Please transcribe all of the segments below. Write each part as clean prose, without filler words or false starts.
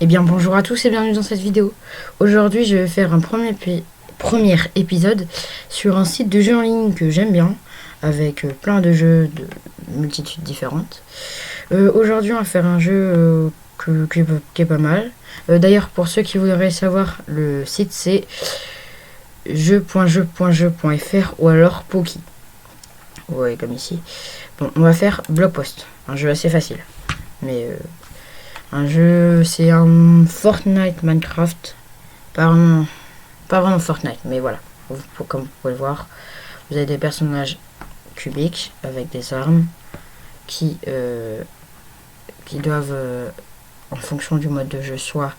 Eh bien bonjour à tous et bienvenue dans cette vidéo. Aujourd'hui je vais faire un premier épisode sur un site de jeux en ligne que j'aime bien, avec plein de jeux de multitudes différentes. Aujourd'hui on va faire un jeu qui est pas mal. D'ailleurs pour ceux qui voudraient savoir, le site c'est jeu.jeu.jeu.fr ou alors Poki. Ouais, comme ici. Bon, on va faire Block Post, un jeu assez facile. Mais un jeu, c'est un Fortnite Minecraft. Pas vraiment Fortnite, mais voilà. Comme vous pouvez le voir, vous avez des personnages cubiques avec des armes qui doivent, en fonction du mode de jeu, soit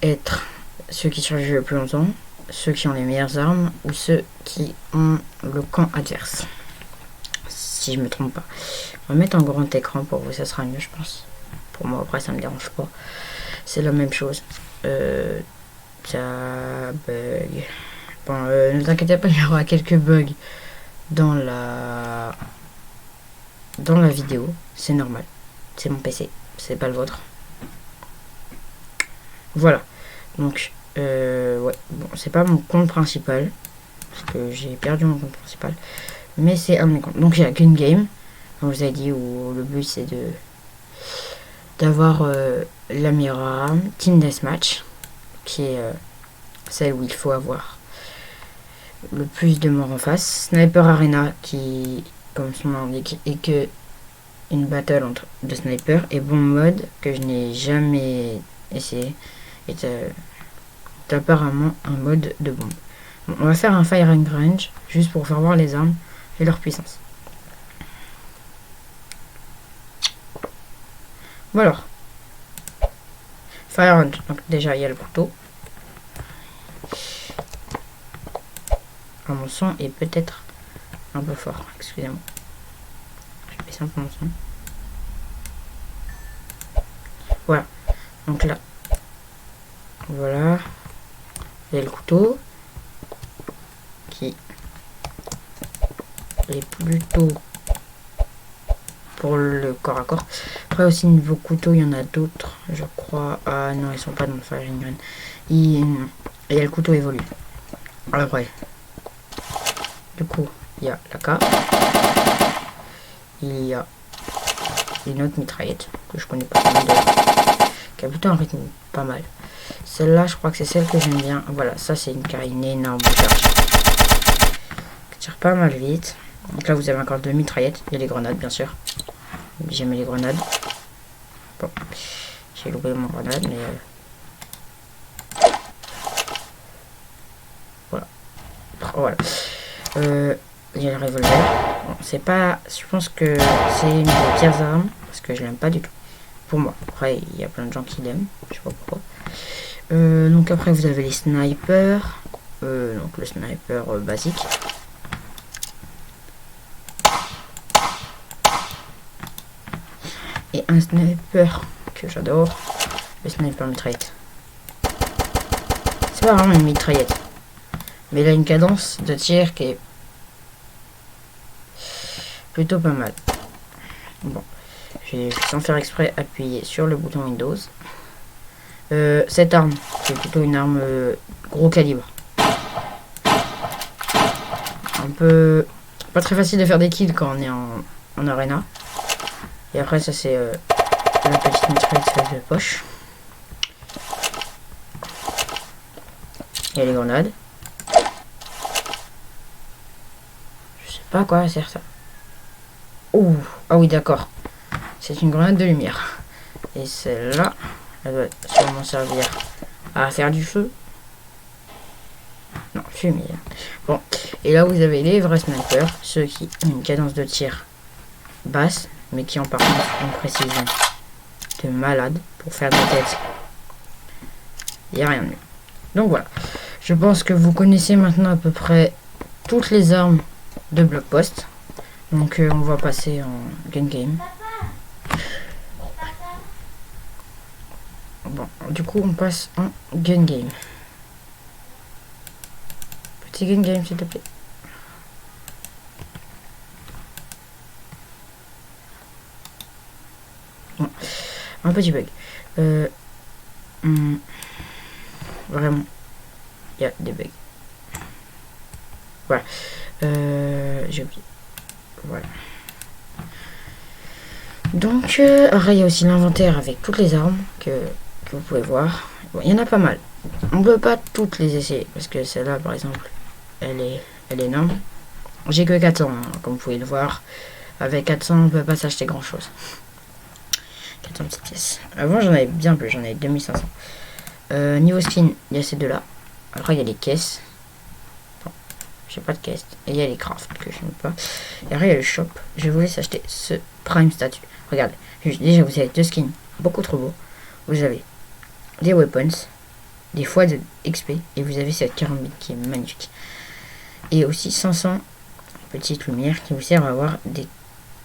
être ceux qui survivent le plus longtemps, ceux qui ont les meilleures armes, ou ceux qui ont le camp adverse. Si je me trompe pas. On va mettre un grand écran pour vous, ça sera mieux, je pense. Pour moi, après, ça me dérange pas. C'est la même chose. Ça bug. Bon, ne vous inquiétez pas, il y aura quelques bugs dans la vidéo. C'est normal. C'est mon PC. C'est pas le vôtre. Voilà. Donc, ouais. Bon, c'est pas mon compte principal. Parce que j'ai perdu mon compte principal. Mais c'est un de mes comptes. Donc, il y a Gun Game. Comme je vous ai dit, où le but c'est d'avoir la meilleure arme. Team Deathmatch. Qui est celle où il faut avoir le plus de morts en face. Sniper Arena, qui, comme son nom l'indique, est que une battle entre deux snipers. Et bon mode, que je n'ai jamais essayé, est apparemment un mode de bombe. Bon, on va faire un firing range, juste pour faire voir les armes et leur puissance. Voilà. Fire range, donc déjà il y a le couteau. Mon son est peut-être un peu fort, excusez-moi. Je baisse un peu mon son. Voilà, donc là, voilà, il y a le couteau qui est plutôt pour le corps à corps. Après aussi niveau couteau, il y en a d'autres, je crois. Ah non, ils sont pas dans le firing gun. Il y a le couteau évolue. Après, du coup, il y a la K. Il y a une autre mitraillette que je connais pas, qui a plutôt un rythme pas mal. Celle-là, je crois que c'est celle que j'aime bien. Voilà, ça c'est une énorme charge qui tire pas mal vite. Donc là, vous avez encore deux mitraillettes. Il y a les grenades, bien sûr. J'aime les grenades. Bon, j'ai loupé mon grenade, mais voilà. Voilà. Il y a le revolver. Bon, c'est pas. Je pense que c'est une des pires armes parce que je l'aime pas du tout. Pour moi. Après, il y a plein de gens qui l'aiment. Je sais pas pourquoi. Donc après, vous avez les snipers. Donc le sniper basique. Et un sniper que j'adore, le sniper mitraillette. C'est pas vraiment une mitraillette, mais il a une cadence de tir qui est plutôt pas mal. Bon, j'ai sans faire exprès appuyé sur le bouton Windows. Cette arme, qui est plutôt une arme gros calibre. Un peu pas très facile de faire des kills quand on est en arena. Et après ça c'est la petite mitraillette de poche. Il y a les grenades. Je sais pas à quoi sert ça. Ouh, ah oui d'accord. C'est une grenade de lumière. Et celle-là, elle doit sûrement servir à faire du feu. Non, fumier. Bon, et là vous avez les vrais snipers, ceux qui ont une cadence de tir basse, mais qui ont par contre une précision de malade pour faire des têtes. Il n'y a rien de mieux. Donc voilà. Je pense que vous connaissez maintenant à peu près toutes les armes de Block Post. Donc on va passer en Gun Game. Bon, du coup on passe en Gun Game. Petit Gun Game s'il te plaît. Bon, un petit bug. Vraiment, il y a des bugs. Voilà. J'ai oublié. Voilà. Donc, après, il y a aussi l'inventaire avec toutes les armes que vous pouvez voir. Bon, il y en a pas mal. On ne peut pas toutes les essayer parce que celle-là, par exemple, elle est énorme. J'ai que 400, hein, comme vous pouvez le voir. Avec 400, on ne peut pas s'acheter grand-chose. 400 petites pièces. Avant, j'en avais bien plus. J'en avais 2500. Niveau skin, il y a ces deux-là. Après, il y a les caisses. Bon, j'ai pas de caisse. Et il y a les crafts que je n'ai pas. Et après, il y a le shop. Je voulais s'acheter ce Prime Statue. Regardez. Déjà, vous avez deux skins beaucoup trop beaux. Vous avez des weapons, des fois de XP. Et vous avez cette carambite qui est magnifique. Et aussi 500 petites lumières qui vous servent à avoir des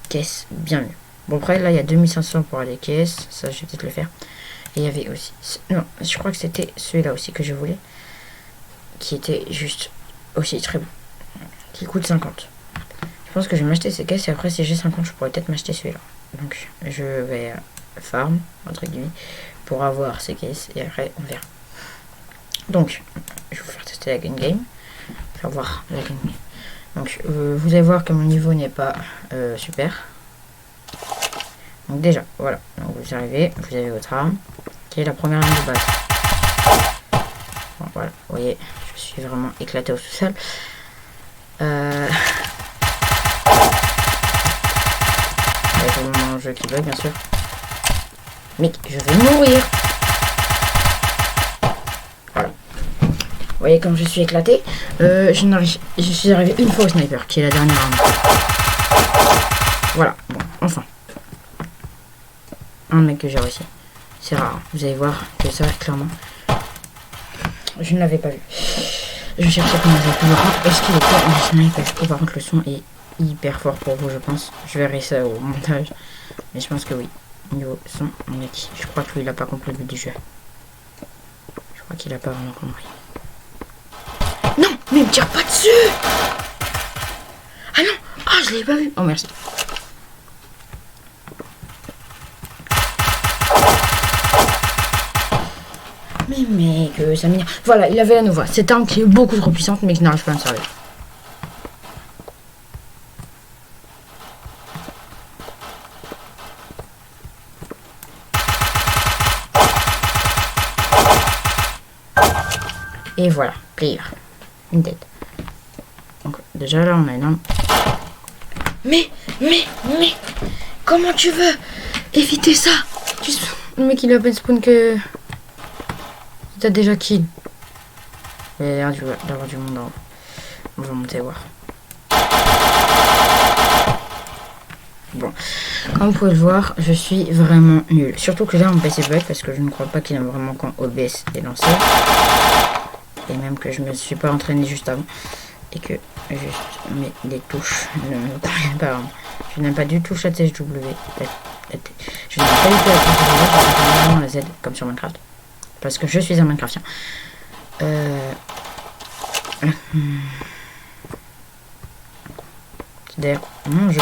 caisses bien mieux. Bon, après, là, il y a 2500 pour les caisses. Ça, je vais peut-être le faire. Et il y avait aussi... Non, je crois que c'était celui-là aussi que je voulais. Qui était juste aussi très bon. Qui coûte 50. Je pense que je vais m'acheter ces caisses. Et après, si j'ai 50, je pourrais peut-être m'acheter celui-là. Donc, je vais farm, entre guillemets, pour avoir ces caisses. Et après, on verra. Donc, je vais vous faire tester la gun game. Faire voir la gun game. Donc, vous allez voir que mon niveau n'est pas super. Donc déjà, voilà. Donc vous arrivez, vous avez votre arme, qui est la première arme de base. Bon, voilà, vous voyez, je suis vraiment éclaté au sous-sol. Il y a mon jeu qui bug, bien sûr. Mec, je vais mourir. Voilà. Vous voyez comme je suis éclaté. Je suis arrivé une fois au sniper, qui est la dernière arme. Voilà, bon, enfin. Un mec que j'ai réussi. C'est rare, vous allez voir que ça, clairement. Je ne l'avais pas vu. Je cherchais comment j'ai pu le rendre. Est-ce qu'il était en sniper? Oh, par contre, le son est hyper fort pour vous, je pense. Je verrai ça au montage. Mais je pense que oui. Niveau son, mec. Je crois que lui, il a pas compris le but du jeu. Je crois qu'il a pas vraiment compris. Non, mais me tire pas dessus! Ah non! Ah, je l'ai pas vu! Oh, merci. Mais mec, ça m'énerve. Voilà, il avait la Nova. Cette arme qui est beaucoup trop puissante, mais que je n'arrive pas à me servir. Et voilà, player. Une tête. Donc, déjà là, on a une arme. Mais, comment tu veux éviter ça? Le mec, il a pas spawn que... T'as déjà kill. Il a l'air d'avoir du monde en haut. On va monter voir. Bon. Comme vous pouvez le voir, je suis vraiment nul. Surtout que là, mon PC bug parce que je ne crois pas qu'il aime vraiment quand OBS est lancé. Et même que je me suis pas entraîné juste avant. Et que juste les touches ne me parviennent pas vraiment. Je n'aime pas du tout la TSW. Je n'aime pas du tout la TSW. Je vraiment la Z comme sur Minecraft. Parce que je suis un Minecraftien. D'ailleurs, mon jeu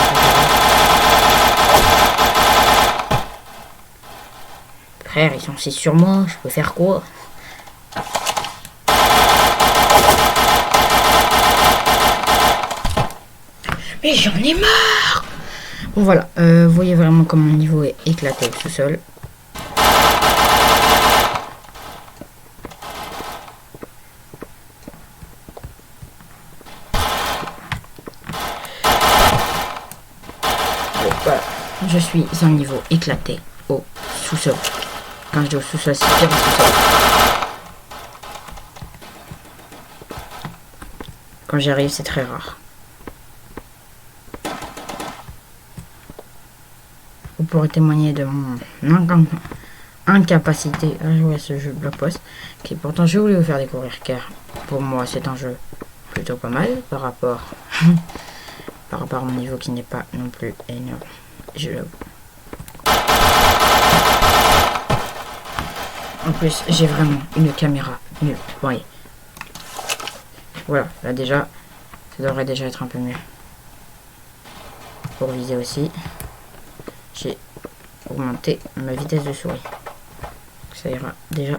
frère, ils sont 6 sur moi, je peux faire quoi? Mais j'en ai marre! Bon voilà, vous voyez vraiment comme mon niveau est éclaté au sous-sol. Voilà, je suis à un niveau éclaté au sous-sol. Quand je dis au sous-sol, c'est pire au sous-sol. Quand j'y arrive, c'est très rare. Vous pourrez témoigner de mon incapacité à jouer à ce jeu Block Post, qui pourtant je voulais vous faire découvrir, car pour moi c'est un jeu plutôt pas mal par rapport à mon niveau qui n'est pas non plus énorme. Je l'avoue. En plus, j'ai vraiment une caméra nulle. Voyez. Voilà, là déjà, ça devrait déjà être un peu mieux. Pour viser aussi, j'ai augmenté ma vitesse de souris. Ça ira déjà.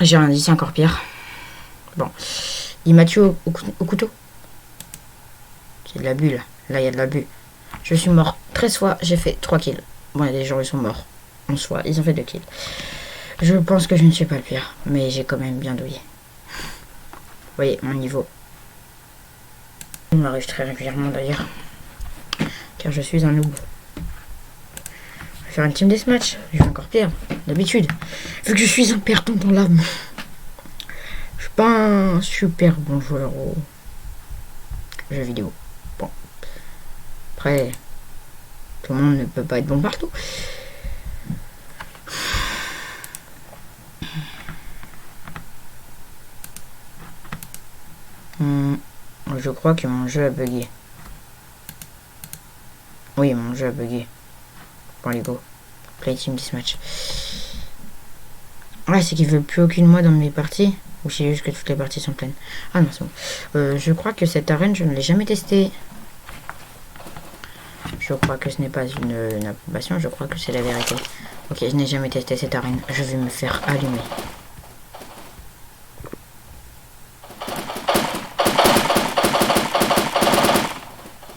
J'ai un indice encore pire. Bon. Il m'a tué au couteau. C'est de l'abus là. Là, il y a de l'abus. Je suis mort 13 fois. J'ai fait 3 kills. Bon, il y a des gens, ils sont morts. En soi, ils ont fait 2 kills. Je pense que je ne suis pas le pire. Mais j'ai quand même bien douillé. Vous voyez, mon niveau. Il m'arrive très régulièrement d'ailleurs. Car je suis un noob. Je vais faire une team deathmatch. Je vais encore pire. D'habitude. Vu que je suis un perdant dans l'âme. Je suis pas un super bon joueur au jeu vidéo. Bon. Après, tout le monde ne peut pas être bon partout. Je crois que mon jeu a bugué. Oui, mon jeu a bugué. Bon, allez, go. Play team deathmatch. Ouais, c'est qu'il veut plus aucune moi dans mes parties. Ou c'est juste que toutes les parties sont pleines. Ah non, c'est bon. Je crois que cette arène, je ne l'ai jamais testée. Je crois que ce n'est pas une approbation, je crois que c'est la vérité. Ok, je n'ai jamais testé cette arène. Je vais me faire allumer.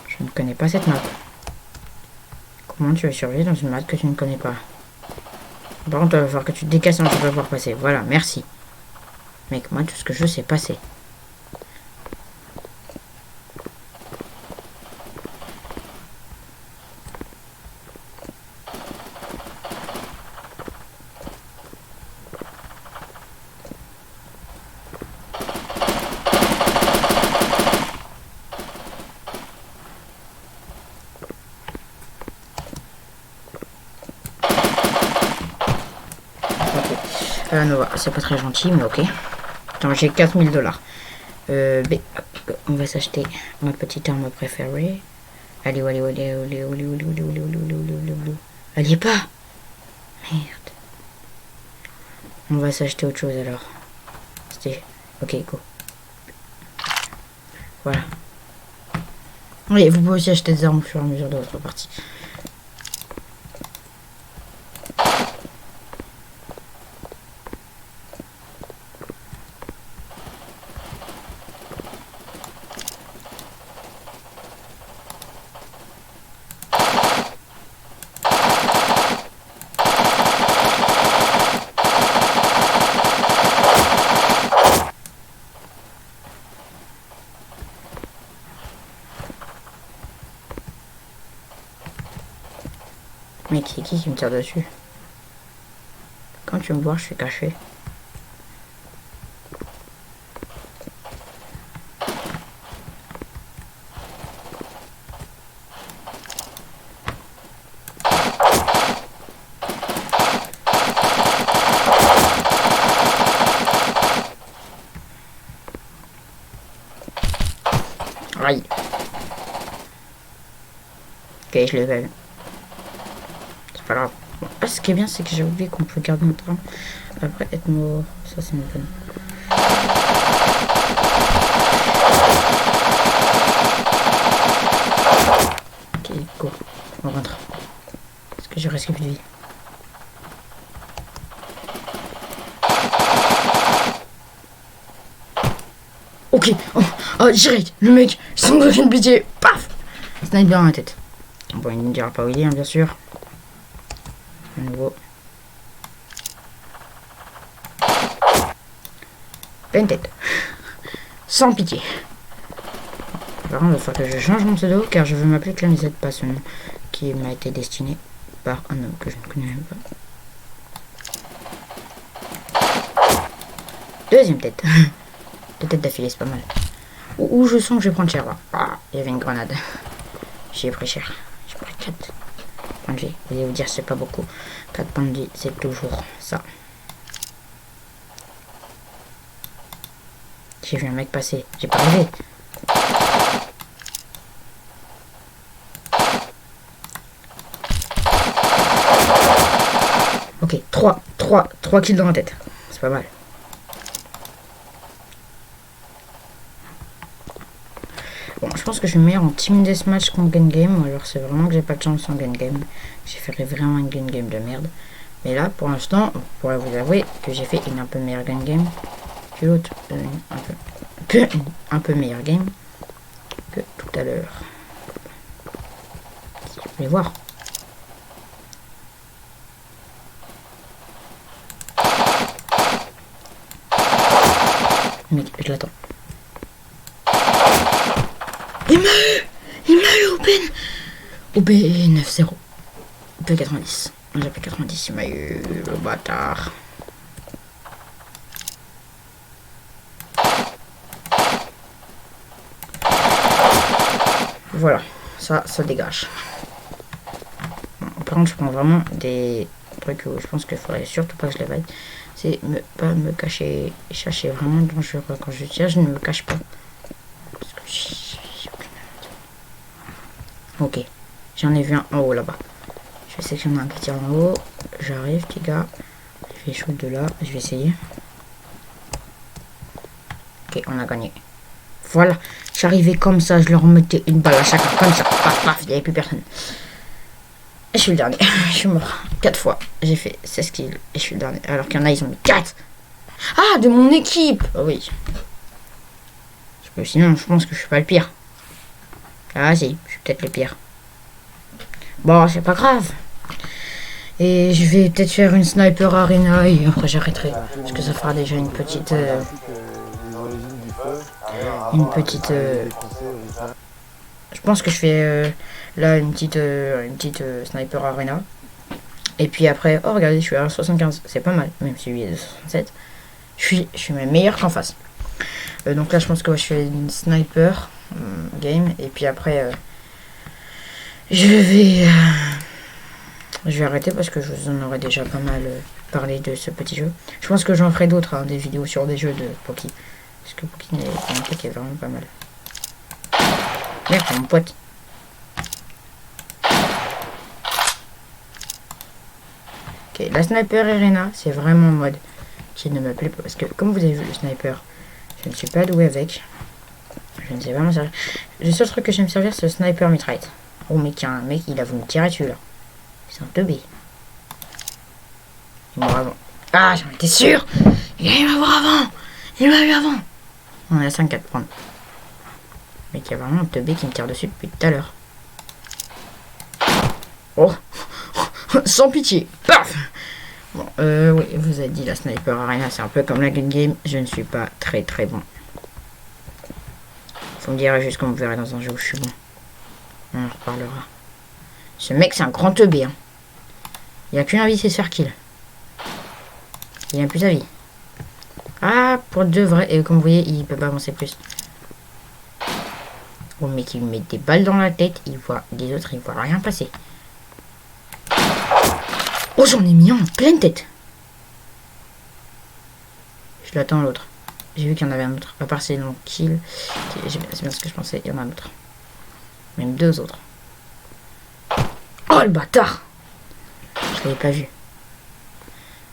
Je ne connais pas cette map. Comment tu vas survivre dans une map que tu ne connais pas? Par contre, il va falloir que tu te décasses, hein, je vais pouvoir passer. Voilà, merci. Mec, moi, tout ce que je veux, c'est passer. Nova, c'est pas très gentil, mais ok. Attends, j'ai 4000 $. On va s'acheter ma petite arme préférée. Allez, allez, allez, allez, allez, allez, allez, allez, allez, allez, allez. Elle y est pas. Merde. On va s'acheter autre chose alors. C'était... Ok, go. Voilà. Oui, vous pouvez aussi acheter des armes au fur et à mesure de votre partie. Mec, c'est qui me tire dessus? Quand tu me vois, je suis caché. Aïe. Ok, je l'ai vu. C'est pas grave. Bon, ce qui est bien, c'est que j'ai oublié qu'on peut garder notre arme après être mort. Ça, c'est mon bonne. Ok, go. On rentre. Parce que j'ai presque plus de vie. Ok. Oh, direct. Le mec, sans aucune pitié. Paf. Snipe dans la tête. Bon, il ne dira pas où il est, hein, bien sûr. À nouveau. Pleine tête. Sans pitié. Par contre, il va falloir que je change mon pseudo car je veux m'appeler Clamizette, pas ce nom qui m'a été destiné par un homme que je ne connais même pas. Deuxième tête. Deux têtes d'affilée, c'est pas mal. Où je sens que je vais prendre cher là. Ah, il y avait une grenade. J'ai pris cher. J'ai pris 4 points de vie. Vous allez vous dire, c'est pas beaucoup. 4 points de vie, c'est toujours ça. J'ai vu un mec passer. J'ai pas rêvé. Ok, 3 kills dans la tête. C'est pas mal. Bon, je pense que je suis meilleur en team deathmatch qu'en gun game. Ou alors c'est vraiment que j'ai pas de chance en gun game. J'ai fait vraiment une gun game de merde. Mais là, pour l'instant, je pourrais vous avouer que j'ai fait une un peu meilleure gun game que l'autre. Un peu meilleure game que tout à l'heure. Vous voulez voir? Mec, je l'attends. Il m'a eu au B 9-0. Au B 90. J'ai fait 90, il m'a eu le bâtard. Voilà, ça dégage. Bon, par contre, je prends vraiment des trucs où je pense qu'il faudrait surtout pas que je les vaille. C'est pas me cacher. Chercher vraiment dangereux. Quand je tire, je ne me cache pas. Parce que j'ai aucune... Ok, j'en ai vu un en haut là-bas. Je sais qu'il y en a un qui tire en haut. J'arrive, petit gars. Je vais shoot de là. Je vais essayer. Ok, on a gagné. Voilà, j'arrivais comme ça, je leur mettais une balle à chacun, comme ça, paf, paf, il n'y avait plus personne. Et je suis le dernier, je suis mort 4 fois, j'ai fait 16 kills et je suis le dernier, alors qu'il y en a, ils ont mis 4. Ah, de mon équipe. Oh, oui. Parce que sinon, je pense que je suis pas le pire. Ah si, je suis peut-être le pire. Bon, c'est pas grave. Et je vais peut-être faire une sniper arena et après j'arrêterai. Parce que ça fera déjà une petite... je pense que je fais là une petite sniper arena. Et puis après, oh regardez, je suis à 75, c'est pas mal, même si lui est de 67. Je suis même meilleur qu'en face. Donc là, je pense que je fais une sniper game. Et puis après, je vais arrêter parce que je vous en aurais déjà pas mal parlé de ce petit jeu. Je pense que j'en ferai d'autres, hein, des vidéos sur des jeux de Poki. Parce que Poki est un truc qui est vraiment pas mal. Merde, mon pote. Ok, la sniper arena, c'est vraiment un mode qui ne me plaît pas. Parce que comme vous avez vu le sniper, je ne suis pas doué avec. Je ne sais pas m'en servir. Le seul truc que je vais me servir, c'est le sniper mitraillette. Oh mec, il y a un mec, il a voulu me tirer dessus là. C'est un teubé. Il m'a avant. Ah, j'en étais sûr. Il m'a voir avant. Il m'a vu avant. On est à 5-4 prendre. Mais il y a vraiment un teubé qui me tire dessus depuis tout à l'heure. Oh. Sans pitié. Paf. Bon, oui, vous avez dit la sniper arena, c'est un peu comme la gun game. Je ne suis pas très bon. Vous me direz juste quand vous verrez dans un jeu où je suis bon. On en reparlera. Ce mec, c'est un grand teubé. Hein. Il a qu'une envie, c'est se faire kill. Il a plus sa vie. Ah, pour de vrai. Et comme vous voyez, il peut pas avancer plus. Oh, mec, il lui met des balles dans la tête. Il voit des autres, il voit rien passer. Oh, j'en ai mis un en pleine tête. Je l'attends l'autre. J'ai vu qu'il y en avait un autre. À part c'est long kill. C'est bien ce que je pensais. Il y en a un autre. Même deux autres. Oh, le bâtard. Je l'avais pas vu.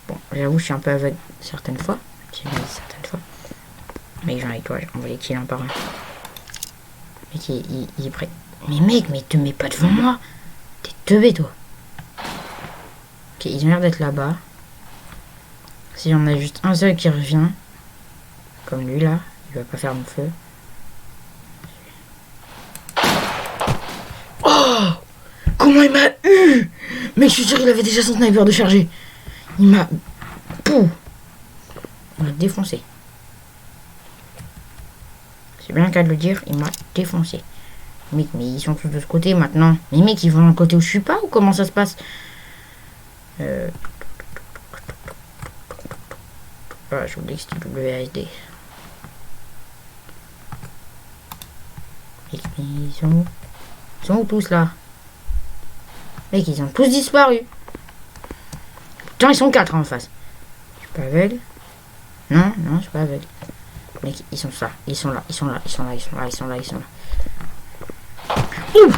Bon, j'avoue, je suis un peu aveugle certaines fois. Certaines fois. Mais j'en ai quoi. On va les kill un par un. Mec, il est prêt. Mais mec, mais te mets pas devant moi. T'es teubé, toi. Ok, ils ont l'air d'être là-bas. S'il y en a juste un seul qui revient, comme lui là, il va pas faire mon feu. Oh! Comment il m'a eu! Mais je suis sûr qu'il avait déjà son sniper de charger. Il m'a... Pouh! Il m'a défoncé. C'est bien le cas de le dire, il m'a défoncé. Mec, mais ils sont tous de ce côté maintenant. Mais mec, ils vont dans le côté où je suis pas ou comment ça se passe? Ah, j'ai oublié que c'était WASD. Mec, mais ils sont où? Ils sont où tous là? Mec, ils ont tous disparu. Putain, ils sont 4 en face. Je suis pas aveugle. Non, je suis pas aveugle. Mec, ils sont là. Ils sont là. Ouh!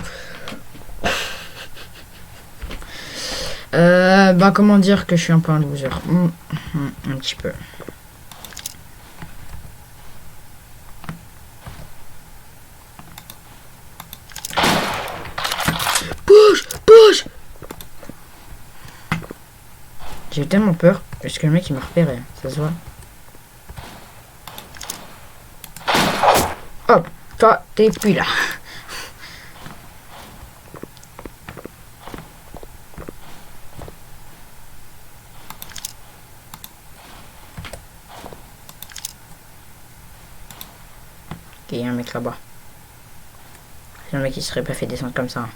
Bah comment dire que je suis un peu un loser. Un petit peu. J'ai eu tellement peur parce que le mec il m'a repéré, ça se voit. Hop, toi t'es plus là. Ok, il y a un mec là-bas. C'est un mec qui serait pas fait descendre comme ça.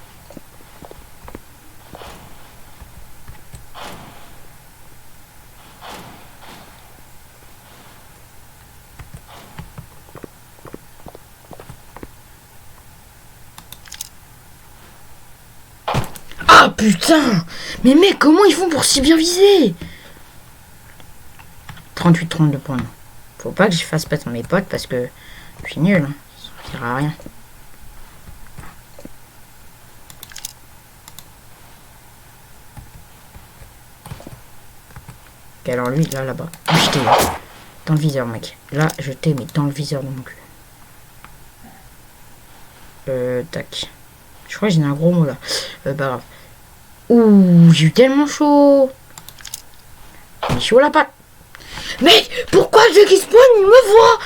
Ah putain! Mais mec, comment ils font pour si bien viser? 38-32 points. Faut pas que je fasse perdre mes potes parce que je suis nul. Hein. Ça sert à rien. Ok, alors lui, là-bas. Je t'ai dans le viseur, mec. Là, je t'ai mis dans le viseur de mon cul. Tac. Je crois que j'ai un gros mot là. Pas grave. Ouh, j'ai eu tellement chaud. J'ai chaud la patte. Mec, pourquoi Dieu qui spawn, il me voit?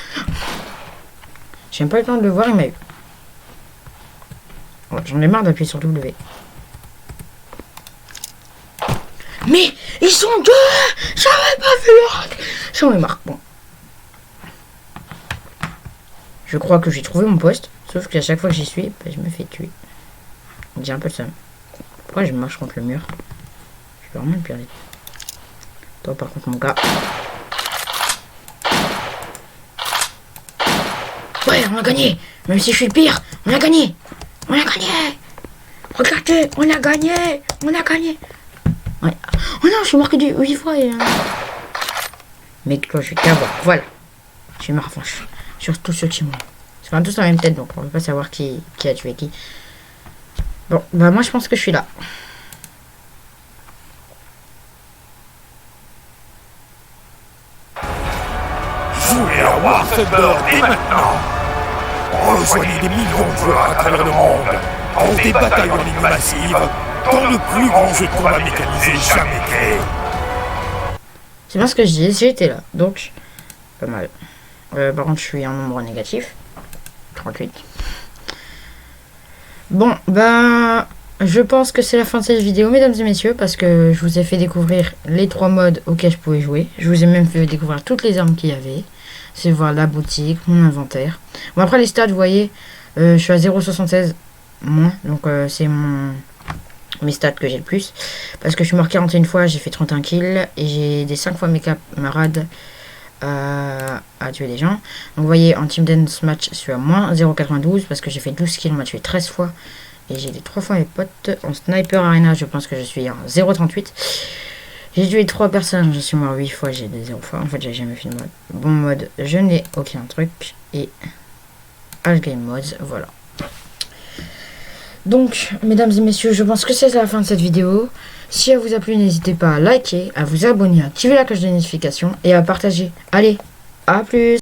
J'ai même pas eu le temps de le voir, il m'a eu. Oh, j'en ai marre d'appuyer sur W. Mais ils sont deux. J'avais pas vu l'autre. J'en ai marre. Bon. Je crois que j'ai trouvé mon poste. Sauf qu'à chaque fois que j'y suis, bah, je me fais tuer. J'ai un peu le seum. Pourquoi je marche contre le mur? Je vais vraiment le perdre. Toi par contre mon gars. Ouais, on a gagné. Même si je suis le pire, on a gagné. On a gagné. Regardez, on a gagné. On a gagné. Ouais. Oh non, je suis marqué du 8 fois. Mec, toi, je vais t'avoir. Voilà. J'ai ma revanche. Sur tous ceux qui m'ont. Enfin, tous la même tête, donc on ne peut pas savoir qui a tué qui. Bon, bah moi, je pense que je suis là. Jouez à War Thunder dès maintenant. Rejoignez des millions de joueurs à travers le monde dans des batailles en ligne massive dans le plus grand jeu de combat mécanisé jamais créé. C'est bien ce que je dis, j'étais là, donc pas mal. Par contre, je suis un nombre négatif. 38. Bon, bah, je pense que c'est la fin de cette vidéo, mesdames et messieurs, parce que je vous ai fait découvrir les 3 modes auxquels je pouvais jouer. Je vous ai même fait découvrir toutes les armes qu'il y avait. C'est voir la boutique, mon inventaire. Bon, après les stats, vous voyez, je suis à 0,76 moins, donc c'est mes stats que j'ai le plus. Parce que je suis mort 41 fois, j'ai fait 31 kills, et j'ai aidé 5 fois mes camarades à tuer des gens. Donc vous voyez, en team dance match, je suis à moins 0,92 parce que j'ai fait 12 kills, on m'a tué 13 fois. Et j'ai aidé 3 fois mes potes. En sniper arena, je pense que je suis à 0,38. J'ai tué 3 personnes, je suis mort 8 fois, j'ai aidé 0 fois. En fait, j'ai jamais fait de mode. Bon mode, je n'ai aucun truc. Et All Game Mods, voilà. Donc, mesdames et messieurs, je pense que c'est la fin de cette vidéo. Si elle vous a plu, n'hésitez pas à liker, à vous abonner, à activer la cloche de notification et à partager. Allez, à plus!